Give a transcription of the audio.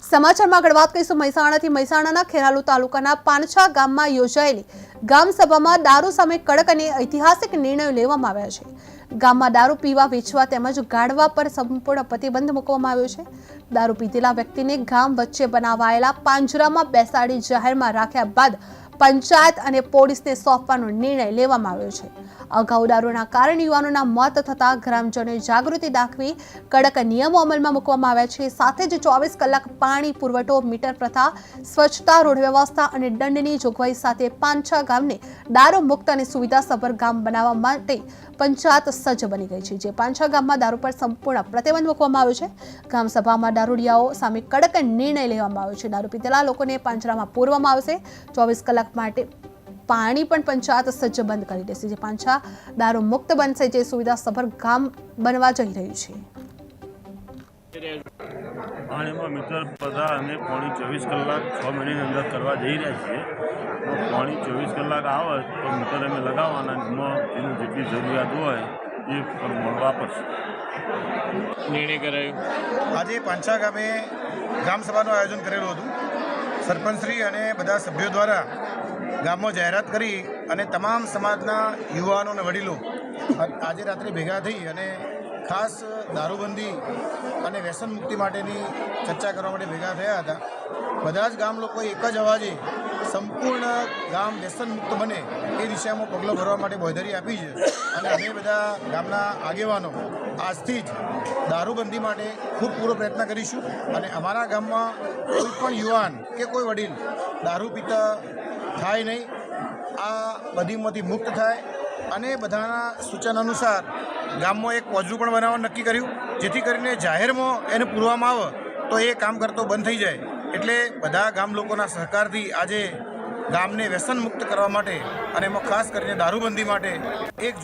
સમાચારમાં આગળ વાત કરીશું મહેસાણાથી। મહેસાણાના ખેરાલુ તાલુકાના પાનછા ગામમાં યોજાયેલી ગામ સભામાં દારૂ સામે કડક અને ઐતિહાસિક નિર્ણયો લેવામાં આવ્યા છે। ગામમાં દારૂ પીવા, વેચવા તેમજ ગાળવા પર સંપૂર્ણ પ્રતિબંધ મૂકવામાં આવ્યો છે। દારૂ પીધેલા વ્યક્તિને ગામ વચ્ચે બનાવાયેલા પાંજરામાં બેસાડી જાહેરમાં રાખ્યા બાદ પંચાયત અને પોલીસને સોંપવાનો નિર્ણય લેવામાં આવ્યો છે। અગાઉ દારૂના કારણે યુવાનોના મોત થતા ગ્રામજનોએ જાગૃતિ દાખવી કડક નિયમો અમલમાં મૂકવામાં આવ્યા છે। સાથે જ 24 કલાક પાણી પુરવઠો, મીટર પ્રથા, સ્વચ્છતા, રોડ વ્યવસ્થા અને દંડની જોગવાઈ સાથે પાંછા ગામને દારૂ મુક્ત અને સુવિધાસભર ગામ બનાવવા માટે પંચાયત સજ્જ બની ગઈ છે। જે પાંછા ગામમાં દારૂ પર સંપૂર્ણ પ્રતિબંધ મૂકવામાં આવ્યો છે। ગામ સભામાં દારૂડિયાઓ સામે કડક નિર્ણય લેવામાં આવ્યો છે। દારૂ પીધેલા લોકોને પાંજરામાં પૂરવામાં આવશે। 24 કલાક માટે પાણી પણ પંચાયત સજ્જ બંધ કરી દેશે। જે પાંછા દારૂ મુક્ત બનશે, જે સુવિધાસભર ગામ બનવા જઈ રહ્યું છે। પાણીમાં મીટર પ્રથા અને પાણી 24 કલાક 6 મહિનાની અંદર કરવા જઈ રહ્યા છીએ। પાણી 24 કલાક આવે તો મીટર અમે લગાવવાના, એમાં એનું જેટલી જરૂરિયાત હોય એ પ્રમાણે વાપરશું। નિર્ણય કરાયો। આજે પાંછા ગામે ગ્રામ સભાનું આયોજન કરેલું હતું। સરપંચશ્રી અને બધા સભ્યો દ્વારા ગામમાં જાહેરાત કરી અને તમામ સમાજના યુવાનો અને વડીલો આજે રાત્રે ભેગા થઈ અને ખાસ દારૂબંધી અને વ્યસન મુક્તિ માટેની ચર્ચા કરવા માટે ભેગા થયા હતા। બધા જ ગામ લોકોએ એક જ અવાજે સંપૂર્ણ ગામ વ્યસન મુક્ત બને એ દિશામાં પગલાં ભરવા માટે બાંહેધરી આપી છે। અને અમે બધા ગામના આગેવાનો આજથી જ દારૂબંધી માટે ખૂબ પૂરો પ્રયત્ન કરીશું અને અમારા ગામમાં કોઈ પણ યુવાન કે કોઈ વડીલ દારૂ પીતા થાય નહીં, આ બધીમાંથી મુક્ત થાય। અને બધાના સૂચન અનુસાર ગામમાં એક પોજરું પણ બનાવવાનું નક્કી કર્યું, જેથી કરીને જાહેરમાં એને પૂરવામાં આવે તો એ કામ કરતો બંધ થઈ જાય। એટલે બધા ગામ લોકોના સહકારથી આજે ગામને વ્યસન મુક્ત કરવા માટે અને એમાં ખાસ કરીને દારૂબંધી માટે એક